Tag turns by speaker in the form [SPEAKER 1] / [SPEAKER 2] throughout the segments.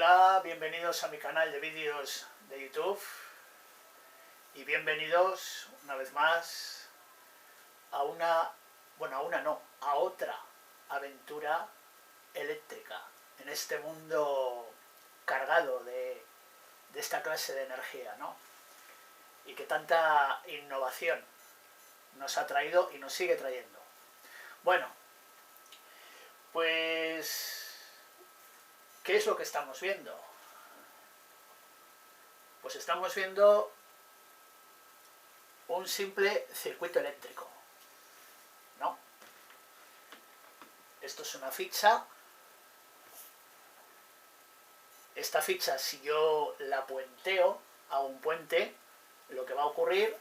[SPEAKER 1] Hola, bienvenidos a mi canal de vídeos de YouTube y bienvenidos una vez más a a otra aventura eléctrica en este mundo cargado de esta clase de energía, ¿no? Y que tanta innovación nos ha traído y nos sigue trayendo. Bueno, pues ¿qué es lo que estamos viendo? Pues estamos viendo un simple circuito eléctrico, ¿no? Esto es una ficha. Esta ficha, si yo la puenteo a un puente, lo que va a ocurrir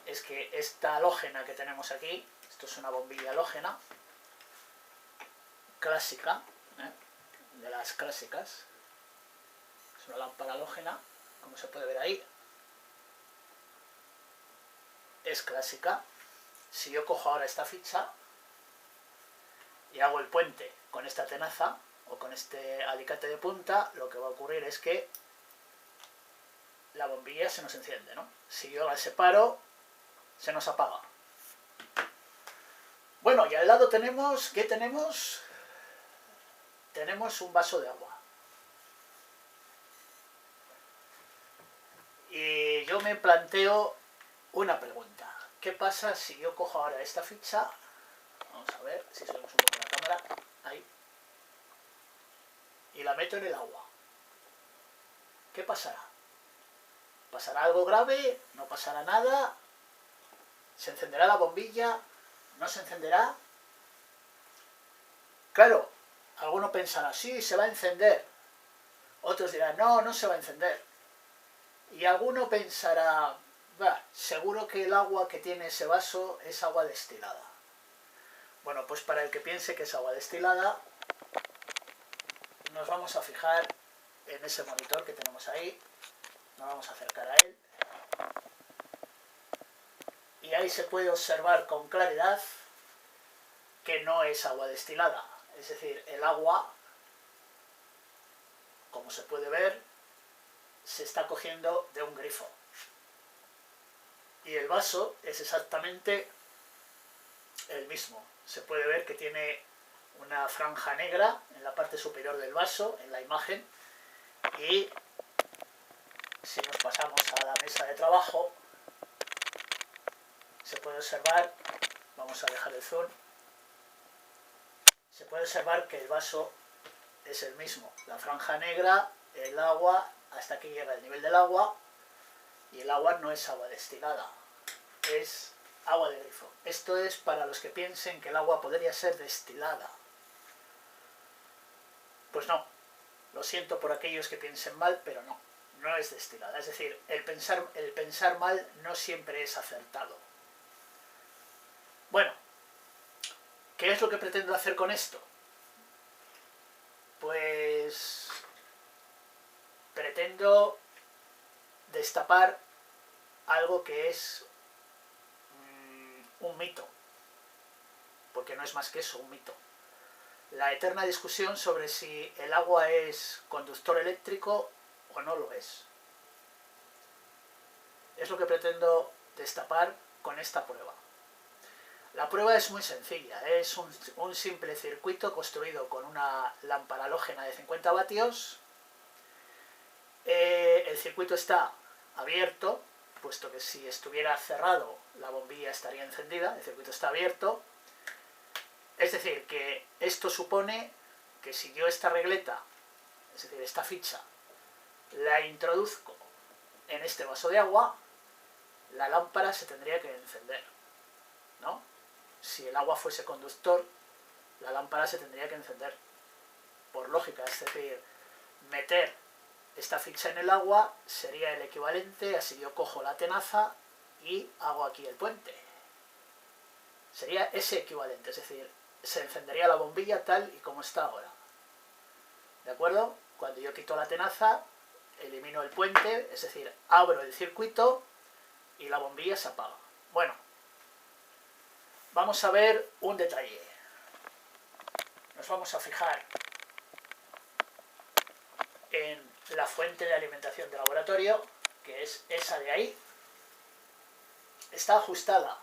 [SPEAKER 1] es que esta halógena que tenemos aquí, esto es una bombilla halógena clásica, de las clásicas, es una lámpara halógena, como se puede ver ahí, es clásica. Si yo cojo ahora esta ficha y hago el puente con esta tenaza o con este alicate de punta, lo que va a ocurrir es que la bombilla se nos enciende, ¿no? Si yo la separo, se nos apaga. Bueno, y al lado tenemos, ¿qué tenemos? Tenemos un vaso de agua. Y yo me planteo una pregunta. ¿Qué pasa si yo cojo ahora esta ficha? Vamos a ver si subimos un poco la cámara. Ahí. Y la meto en el agua. ¿Qué pasará? ¿Pasará algo grave? ¿No pasará nada? ¿Se encenderá la bombilla? ¿No se encenderá? Claro, alguno pensará, sí, se va a encender. Otros dirán, no, no se va a encender. Y alguno pensará, seguro que el agua que tiene ese vaso es agua destilada. Bueno, pues para el que piense que es agua destilada, nos vamos a fijar en ese monitor que tenemos ahí. Nos vamos a acercar a él. Y ahí se puede observar con claridad que no es agua destilada. Es decir, el agua, como se puede ver, se está cogiendo de un grifo. Y el vaso es exactamente el mismo. Se puede ver que tiene una franja negra en la parte superior del vaso, en la imagen. Y si nos pasamos a la mesa de trabajo, se puede observar, vamos a dejar el zoom, se puede observar que el vaso es el mismo. La franja negra, el agua, hasta aquí llega el nivel del agua, y el agua no es agua destilada, es agua de grifo. Esto es para los que piensen que el agua podría ser destilada. Pues no, lo siento por aquellos que piensen mal, pero no, no es destilada. Es decir, el pensar mal no siempre es acertado. Bueno, ¿qué es lo que pretendo hacer con esto? Pues pretendo destapar algo que es un mito, porque no es más que eso, un mito. La eterna discusión sobre si el agua es conductor eléctrico o no lo es. Es lo que pretendo destapar con esta prueba. La prueba es muy sencilla, es un simple circuito construido con una lámpara halógena de 50 vatios. El circuito está abierto, puesto que si estuviera cerrado la bombilla estaría encendida. El circuito está abierto. Es decir, que esto supone que si yo esta regleta, es decir, esta ficha, la introduzco en este vaso de agua, la lámpara se tendría que encender, ¿no? Si el agua fuese conductor, la lámpara se tendría que encender, por lógica. Es decir, meter esta ficha en el agua sería el equivalente a si yo cojo la tenaza y hago aquí el puente. Sería ese equivalente, es decir, se encendería la bombilla tal y como está ahora. ¿De acuerdo? Cuando yo quito la tenaza, elimino el puente, es decir, abro el circuito y la bombilla se apaga. Bueno, vamos a ver un detalle. Nos vamos a fijar en la fuente de alimentación del laboratorio, que es esa de ahí, está ajustada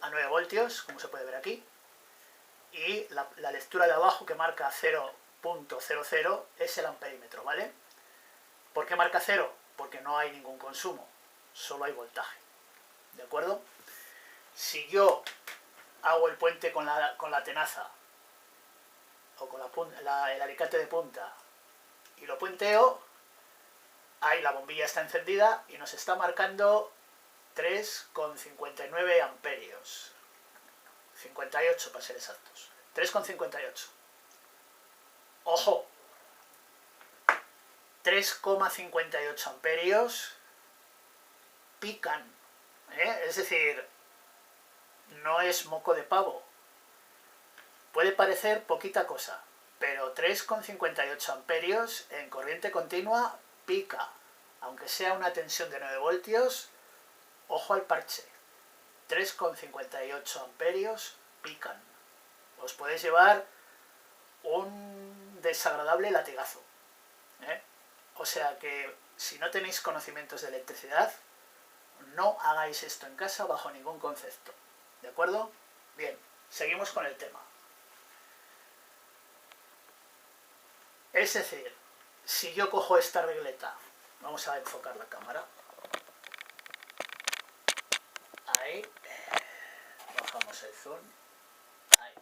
[SPEAKER 1] a 9 voltios, como se puede ver aquí, y la lectura de abajo que marca 0.00 es el amperímetro, ¿vale? ¿Por qué marca 0? Porque no hay ningún consumo, solo hay voltaje, ¿de acuerdo? Si yo hago el puente con la tenaza o con el alicate de punta y lo puenteo, ahí la bombilla está encendida y nos está marcando 3,59 amperios. 58 para ser exactos. 3,58. Ojo, 3,58 amperios pican, ¿eh? Es decir, no es moco de pavo. Puede parecer poquita cosa, pero 3,58 amperios en corriente continua pica. Aunque sea una tensión de 9 voltios, ojo al parche. 3,58 amperios pican. Os podéis llevar un desagradable latigazo, ¿eh? O sea que si no tenéis conocimientos de electricidad, no hagáis esto en casa bajo ningún concepto. ¿De acuerdo? Bien, seguimos con el tema. Es decir, si yo cojo esta regleta, vamos a enfocar la cámara. Ahí. Bajamos el zoom. Ahí.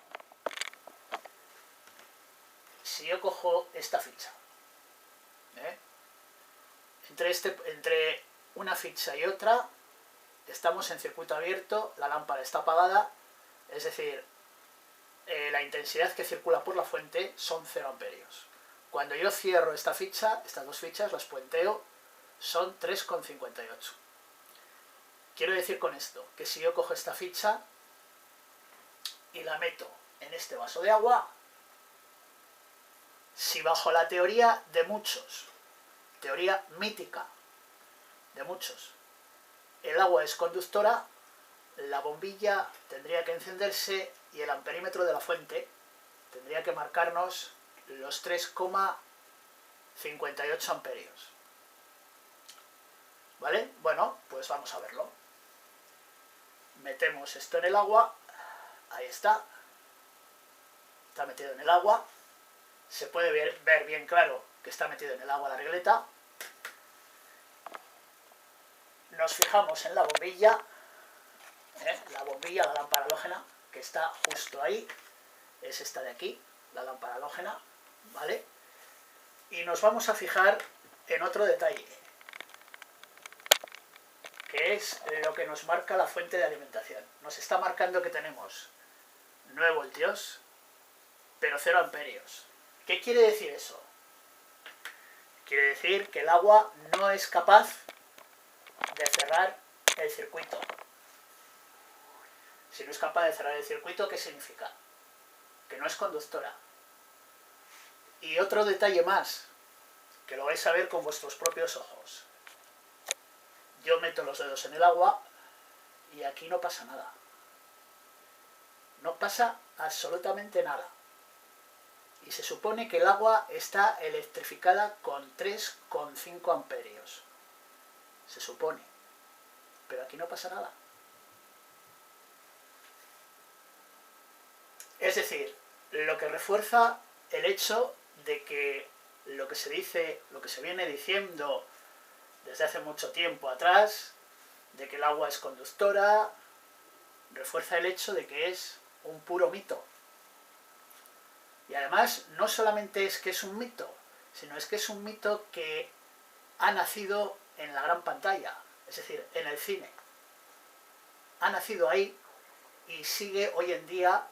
[SPEAKER 1] Si yo cojo esta ficha, ¿eh? Entre una ficha y otra estamos en circuito abierto, la lámpara está apagada, es decir, la intensidad que circula por la fuente son 0 amperios. Cuando yo cierro esta ficha, estas dos fichas, las puenteo, son 3,58. Quiero decir con esto que si yo cojo esta ficha y la meto en este vaso de agua, si bajo la teoría de muchos, teoría mítica de muchos, el agua es conductora, la bombilla tendría que encenderse y el amperímetro de la fuente tendría que marcarnos los 3,58 amperios. ¿Vale? Bueno, pues vamos a verlo. Metemos esto en el agua, ahí está metido en el agua, se puede ver bien claro que está metido en el agua la regleta. Nos fijamos en la bombilla, la lámpara halógena, que está justo ahí, es esta de aquí, la lámpara halógena, ¿vale? Y nos vamos a fijar en otro detalle, que es lo que nos marca la fuente de alimentación. Nos está marcando que tenemos 9 voltios, pero 0 amperios. ¿Qué quiere decir eso? Quiere decir que el agua no es capaz de cerrar el circuito. Si no es capaz de cerrar el circuito, ¿qué significa? Que no es conductora. Y otro detalle más, que lo vais a ver con vuestros propios ojos. Yo meto los dedos en el agua y aquí no pasa nada. No pasa absolutamente nada. Y se supone que el agua está electrificada con 3,5 amperios. Se supone. Pero aquí no pasa nada. Es decir, lo que refuerza el hecho de que lo que se dice, lo que se viene diciendo desde hace mucho tiempo atrás, de que el agua es conductora, refuerza el hecho de que es un puro mito. Y además, no solamente es que es un mito, sino es que es un mito que ha nacido en la gran pantalla, es decir, en el cine. Ha nacido ahí y sigue hoy en día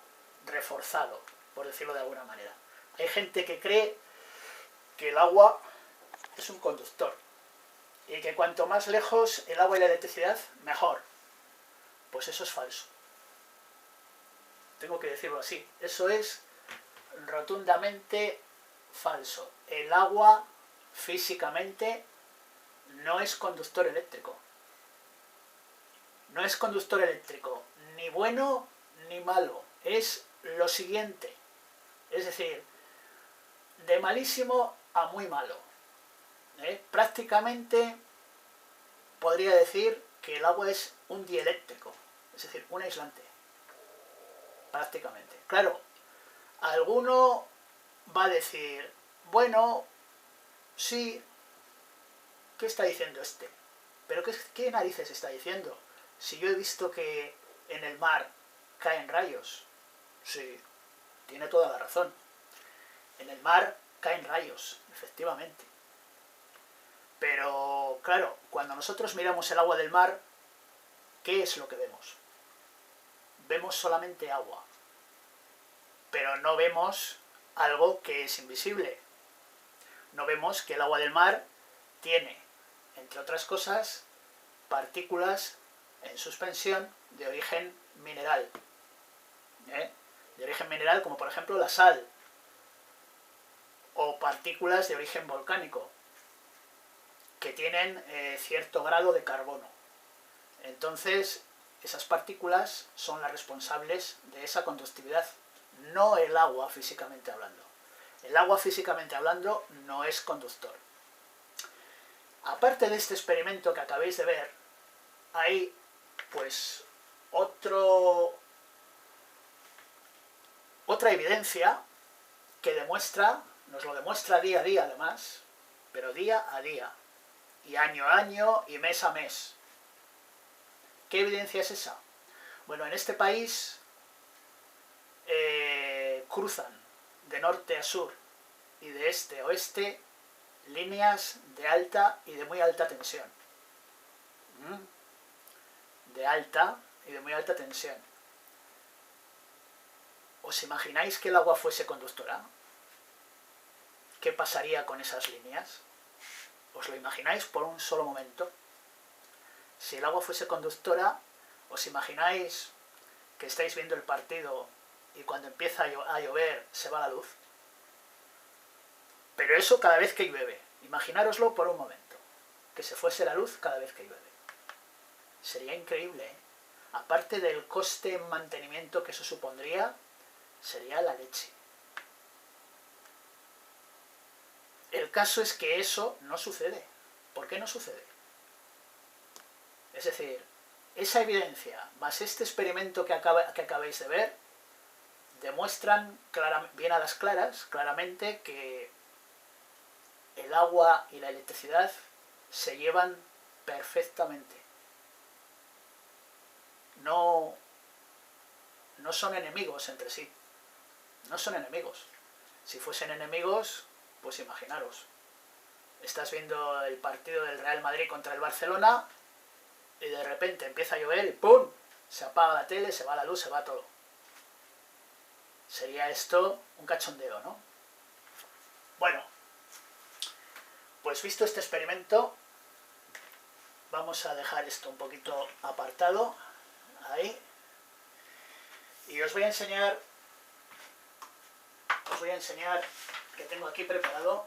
[SPEAKER 1] reforzado, por decirlo de alguna manera. Hay gente que cree que el agua es un conductor y que cuanto más lejos el agua y la electricidad, mejor. Pues eso es falso. Tengo que decirlo así. Eso es rotundamente falso. El agua físicamente no es conductor eléctrico. No es conductor eléctrico ni bueno ni malo. Es lo siguiente. Es decir, de malísimo a muy malo. Prácticamente podría decir que el agua es un dieléctrico, es decir, un aislante. Prácticamente. Claro, alguno va a decir, bueno, sí, ¿qué está diciendo este? ¿Pero qué narices está diciendo? Si yo he visto que en el mar caen rayos. Sí, tiene toda la razón. En el mar caen rayos, efectivamente. Pero, claro, cuando nosotros miramos el agua del mar, ¿qué es lo que vemos? Vemos solamente agua. Pero no vemos algo que es invisible. No vemos que el agua del mar tiene, entre otras cosas, partículas en suspensión de origen mineral. De origen mineral, como por ejemplo la sal, o partículas de origen volcánico, que tienen cierto grado de carbono. Entonces, esas partículas son las responsables de esa conductividad, no el agua físicamente hablando. El agua físicamente hablando no es conductor. Aparte de este experimento que acabáis de ver, hay pues otra evidencia que demuestra, nos lo demuestra día a día además, pero día a día, y año a año y mes a mes. ¿Qué evidencia es esa? Bueno, en este país cruzan de norte a sur y de este a oeste líneas de alta y de muy alta tensión. De alta y de muy alta tensión. ¿Os imagináis que el agua fuese conductora? ¿Qué pasaría con esas líneas? ¿Os lo imagináis por un solo momento? Si el agua fuese conductora, ¿os imagináis que estáis viendo el partido y cuando empieza a llover se va la luz? Pero eso cada vez que llueve. Imaginároslo por un momento. Que se fuese la luz cada vez que llueve. Sería increíble, ¿eh? Aparte del coste en mantenimiento que eso supondría, sería la leche. El caso es que eso no sucede. ¿Por qué no sucede? Es decir, esa evidencia más este experimento que acabáis de ver demuestran bien a las claras, claramente, que el agua y la electricidad se llevan perfectamente. No son enemigos entre sí. No son enemigos. Si fuesen enemigos, pues imaginaros. Estás viendo el partido del Real Madrid contra el Barcelona y de repente empieza a llover y ¡pum! Se apaga la tele, se va la luz, se va todo. Sería esto un cachondeo, ¿no? Bueno, pues visto este experimento, vamos a dejar esto un poquito apartado, ahí, y os voy a enseñar que tengo aquí preparado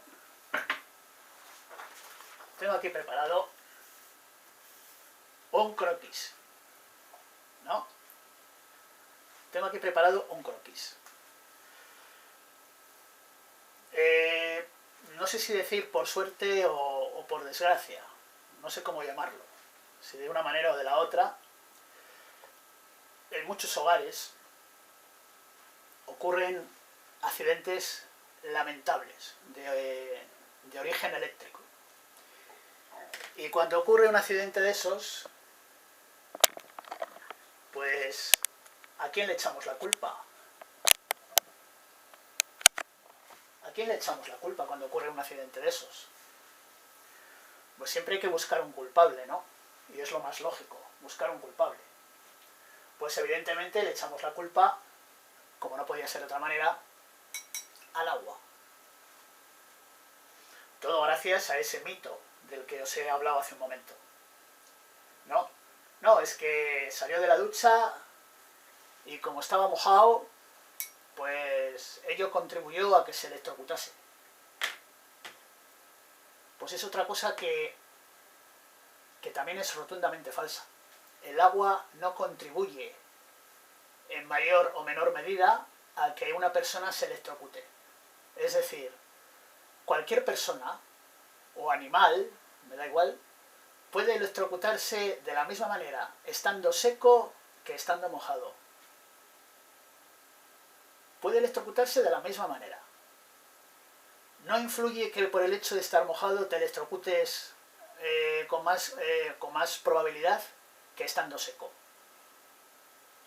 [SPEAKER 1] un croquis, ¿no? Tengo aquí preparado un croquis. No sé si decir por suerte o por desgracia, no sé cómo llamarlo, si de una manera o de la otra. En muchos hogares ocurren accidentes lamentables de origen eléctrico. Y cuando ocurre un accidente de esos, pues, ¿a quién le echamos la culpa? ¿A quién le echamos la culpa cuando ocurre un accidente de esos? Pues siempre hay que buscar un culpable, ¿no? Y es lo más lógico, buscar un culpable. Pues evidentemente le echamos la culpa, como no podía ser de otra manera, al agua. Todo gracias a ese mito del que os he hablado hace un momento. No, es que salió de la ducha y como estaba mojado, pues ello contribuyó a que se electrocutase. Pues es otra cosa que también es rotundamente falsa. El agua no contribuye en mayor o menor medida a que una persona se electrocute. Es decir, cualquier persona o animal, me da igual, puede electrocutarse de la misma manera estando seco que estando mojado. Puede electrocutarse de la misma manera. No influye que por el hecho de estar mojado te electrocutes con más probabilidad que estando seco.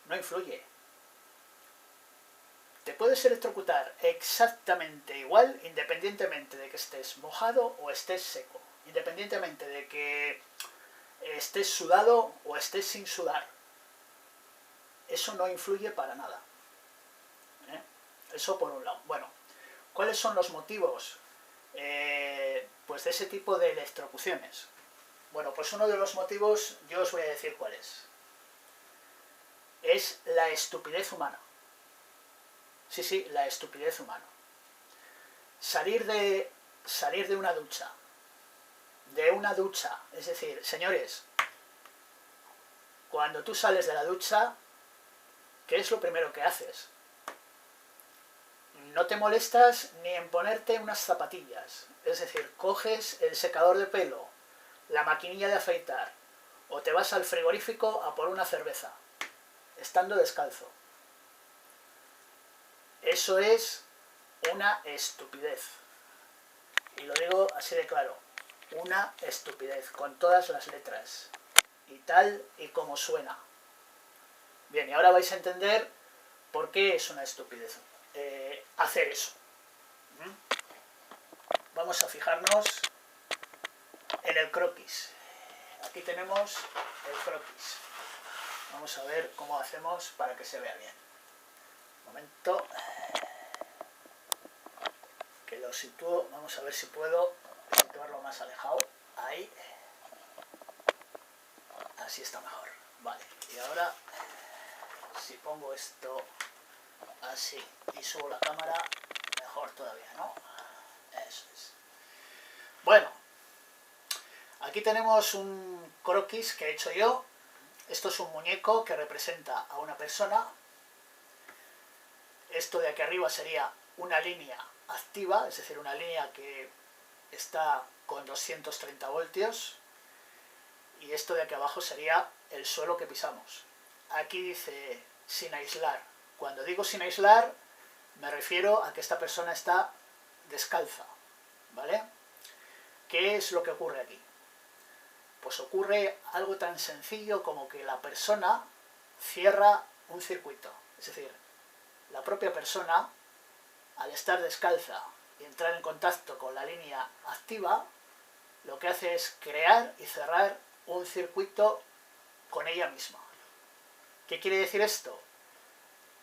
[SPEAKER 1] No influye. Te puedes electrocutar exactamente igual independientemente de que estés mojado o estés seco. Independientemente de que estés sudado o estés sin sudar. Eso no influye para nada. Eso por un lado. Bueno, ¿cuáles son los motivos pues de ese tipo de electrocuciones? Bueno, pues uno de los motivos, yo os voy a decir cuál es. Es la estupidez humana. Sí, sí, la estupidez humana. Salir de una ducha. Es decir, señores, cuando tú sales de la ducha, ¿qué es lo primero que haces? No te molestas ni en ponerte unas zapatillas. Es decir, coges el secador de pelo, la maquinilla de afeitar, o te vas al frigorífico a por una cerveza, estando descalzo. Eso es una estupidez. Y lo digo así de claro. Una estupidez, con todas las letras. Y tal y como suena. Bien, y ahora vais a entender por qué es una estupidez hacer eso. Vamos a fijarnos en el croquis. Aquí tenemos el croquis. Vamos a ver cómo hacemos para que se vea bien. Un momento. Que lo sitúo. Vamos a ver si puedo situarlo más alejado. Ahí. Así está mejor. Vale. Y ahora, si pongo esto así y subo la cámara, mejor todavía, ¿no? Eso es. Bueno, aquí tenemos un croquis que he hecho yo. Esto es un muñeco que representa a una persona. Esto de aquí arriba sería una línea activa, es decir, una línea que está con 230 voltios. Y esto de aquí abajo sería el suelo que pisamos. Aquí dice sin aislar. Cuando digo sin aislar, me refiero a que esta persona está descalza, ¿vale? ¿Qué es lo que ocurre aquí? Pues ocurre algo tan sencillo como que la persona cierra un circuito. Es decir, la propia persona, al estar descalza y entrar en contacto con la línea activa, lo que hace es crear y cerrar un circuito con ella misma. ¿Qué quiere decir esto?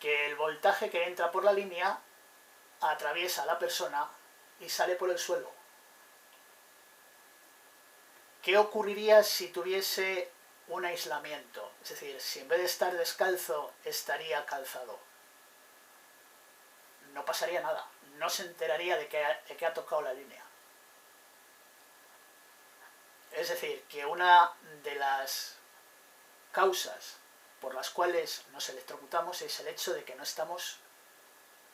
[SPEAKER 1] Que el voltaje que entra por la línea atraviesa a la persona y sale por el suelo. ¿Qué ocurriría si tuviese un aislamiento? Es decir, si en vez de estar descalzo estaría calzado. No pasaría nada, no se enteraría de que ha tocado la línea. Es decir, que una de las causas por las cuales nos electrocutamos es el hecho de que no estamos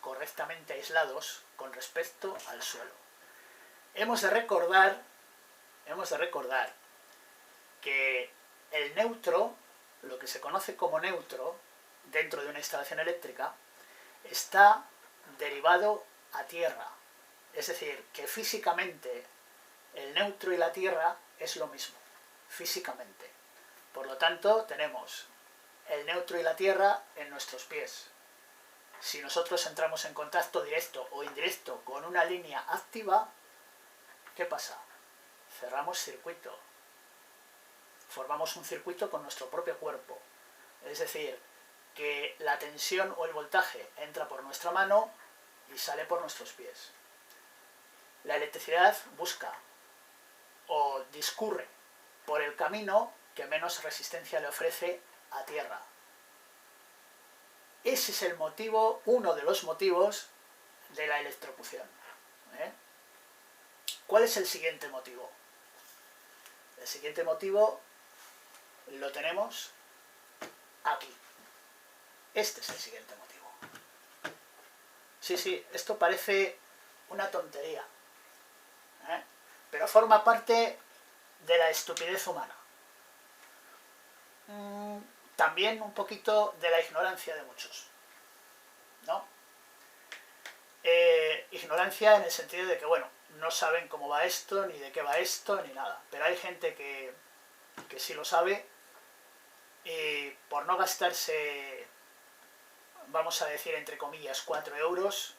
[SPEAKER 1] correctamente aislados con respecto al suelo. Hemos de recordar que el neutro, lo que se conoce como neutro dentro de una instalación eléctrica, está derivado a tierra. Es decir, que físicamente el neutro y la tierra es lo mismo, físicamente. Por lo tanto, tenemos el neutro y la tierra en nuestros pies. Si nosotros entramos en contacto directo o indirecto con una línea activa, ¿qué pasa? Cerramos circuito. Formamos un circuito con nuestro propio cuerpo. Es decir, que la tensión o el voltaje entra por nuestra mano y sale por nuestros pies. La electricidad busca o discurre por el camino que menos resistencia le ofrece a tierra. Ese es el motivo, uno de los motivos de la electrocución. ¿Cuál es el siguiente motivo? El siguiente motivo lo tenemos aquí. Este es el siguiente motivo. Sí, esto parece una tontería, pero forma parte de la estupidez humana. También un poquito de la ignorancia de muchos, ¿no? Ignorancia en el sentido de que, bueno, no saben cómo va esto, ni de qué va esto, ni nada. Pero hay gente que sí lo sabe y por no gastarse, vamos a decir, entre comillas, 4 euros,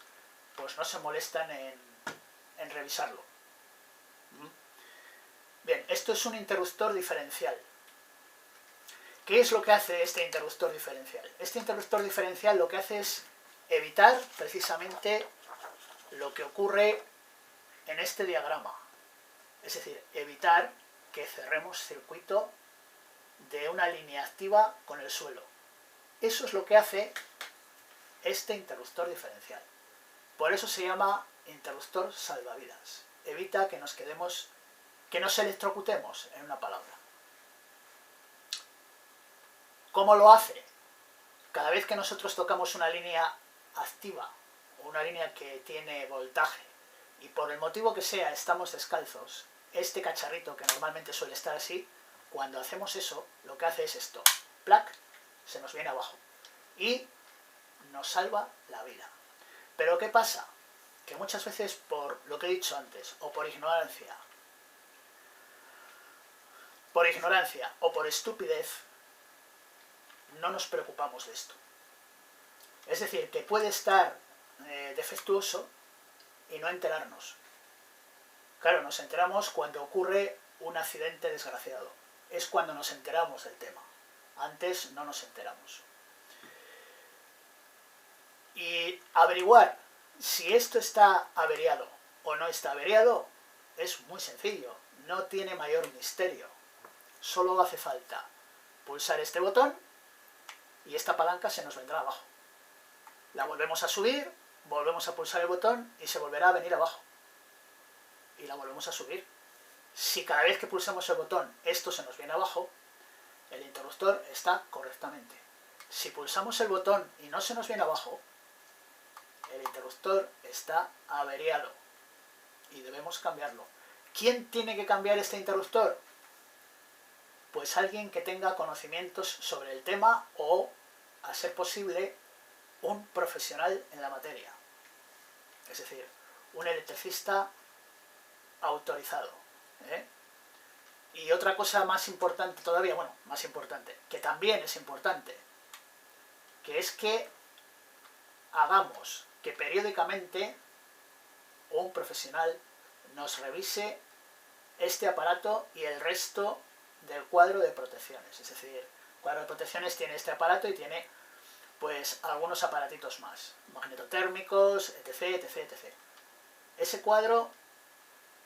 [SPEAKER 1] pues no se molestan en revisarlo. Bien, esto es un interruptor diferencial. ¿Qué es lo que hace este interruptor diferencial? Este interruptor diferencial lo que hace es evitar precisamente lo que ocurre en este diagrama. Es decir, evitar que cerremos circuito de una línea activa con el suelo. Eso es lo que hace este interruptor diferencial. Por eso se llama interruptor salvavidas. Evita que nos quedemos, que nos electrocutemos, en una palabra. ¿Cómo lo hace? Cada vez que nosotros tocamos una línea activa o una línea que tiene voltaje y por el motivo que sea estamos descalzos, este cacharrito que normalmente suele estar así, cuando hacemos eso, lo que hace es esto, ¡plac!, se nos viene abajo y nos salva la vida. Pero ¿qué pasa? Que muchas veces por lo que he dicho antes, o por ignorancia o por estupidez, no nos preocupamos de esto. Es decir, que puede estar defectuoso y no enterarnos. Claro, nos enteramos cuando ocurre un accidente desgraciado. Es cuando nos enteramos del tema. Antes no nos enteramos. Y averiguar si esto está averiado o no está averiado es muy sencillo. No tiene mayor misterio. Solo hace falta pulsar este botón y esta palanca se nos vendrá abajo. La volvemos a subir, volvemos a pulsar el botón y se volverá a venir abajo. Y la volvemos a subir. Si cada vez que pulsamos el botón esto se nos viene abajo, el interruptor está correctamente. Si pulsamos el botón y no se nos viene abajo, el interruptor está averiado y debemos cambiarlo. ¿Quién tiene que cambiar este interruptor? Pues alguien que tenga conocimientos sobre el tema o, a ser posible, un profesional en la materia. Es decir, un electricista autorizado. Y otra cosa más importante todavía, bueno, más importante, que también es importante, que es que hagamos que periódicamente un profesional nos revise este aparato y el resto del cuadro de protecciones. Es decir, el cuadro de protecciones tiene este aparato y tiene pues algunos aparatitos más, magnetotérmicos, etc, etc, etc. Ese cuadro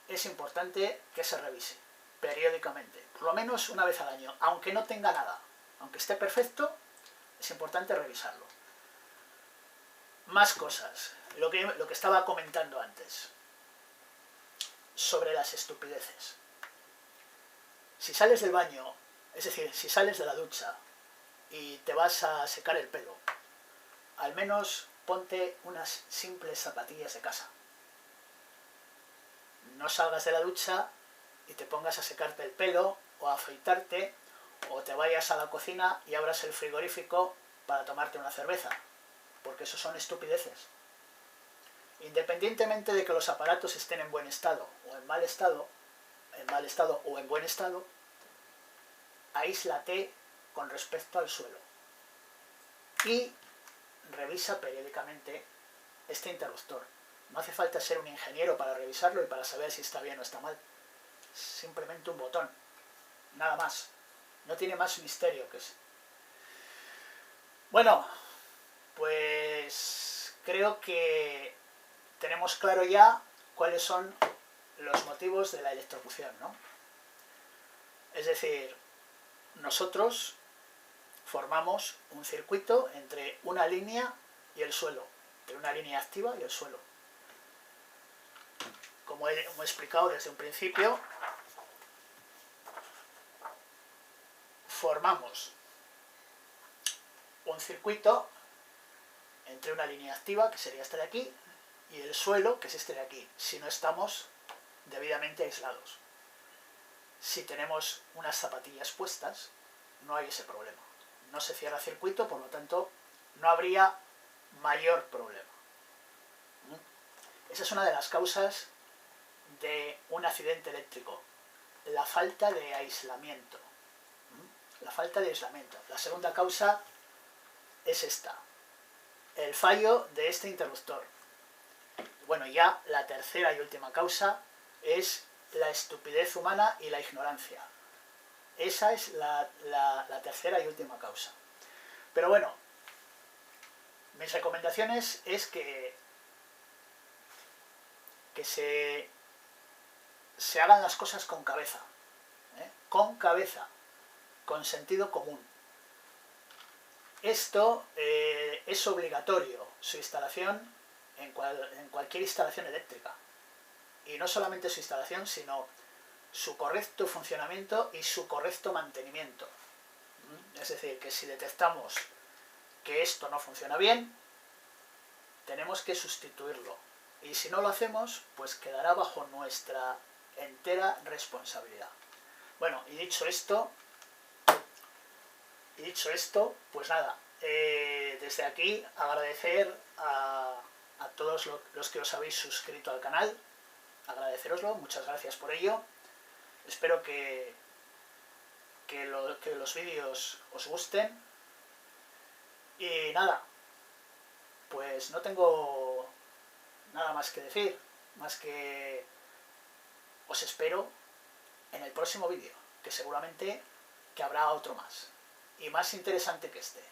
[SPEAKER 1] es importante que se revise periódicamente, por lo menos una vez al año, aunque no tenga nada, aunque esté perfecto, es importante revisarlo. Más cosas, lo que estaba comentando antes, sobre las estupideces. Si sales del baño, es decir, si sales de la ducha y te vas a secar el pelo, al menos ponte unas simples zapatillas de casa. No salgas de la ducha y te pongas a secarte el pelo o a afeitarte, o te vayas a la cocina y abras el frigorífico para tomarte una cerveza, porque eso son estupideces. Independientemente de que los aparatos estén en buen estado o en mal estado o en buen estado, aíslate con respecto al suelo y revisa periódicamente este interruptor. No hace falta ser un ingeniero para revisarlo y para saber si está bien o está mal. Simplemente un botón, nada más. No tiene más misterio que ese. Bueno, pues creo que tenemos claro ya cuáles son los motivos de la electrocución, ¿no? Es decir, nosotros formamos un circuito entre una línea y el suelo, entre una línea activa y el suelo. Como he explicado desde un principio, formamos un circuito entre una línea activa, que sería esta de aquí, y el suelo, que es este de aquí, si no estamos debidamente aislados. Si tenemos unas zapatillas puestas, no hay ese problema. No se cierra circuito, por lo tanto, no habría mayor problema. Esa es una de las causas de un accidente eléctrico, la falta de aislamiento. La falta de aislamiento. La segunda causa es esta, el fallo de este interruptor. Bueno, ya la tercera y última causa es la estupidez humana y la ignorancia. Esa es la tercera y última causa. Pero bueno, mis recomendaciones es que se hagan las cosas con cabeza, con cabeza, con sentido común. Esto es obligatorio, su instalación en cualquier instalación eléctrica. Y no solamente su instalación, sino su correcto funcionamiento y su correcto mantenimiento. Es decir, que si detectamos que esto no funciona bien, tenemos que sustituirlo. Y si no lo hacemos, pues quedará bajo nuestra entera responsabilidad. Bueno, y dicho esto, pues nada, desde aquí agradecer a todos los que os habéis suscrito al canal, agradeceroslo, muchas gracias por ello. Espero que los vídeos os gusten. Y nada, pues no tengo nada más que decir, más que os espero en el próximo vídeo, que seguramente que habrá otro más, y más interesante que este.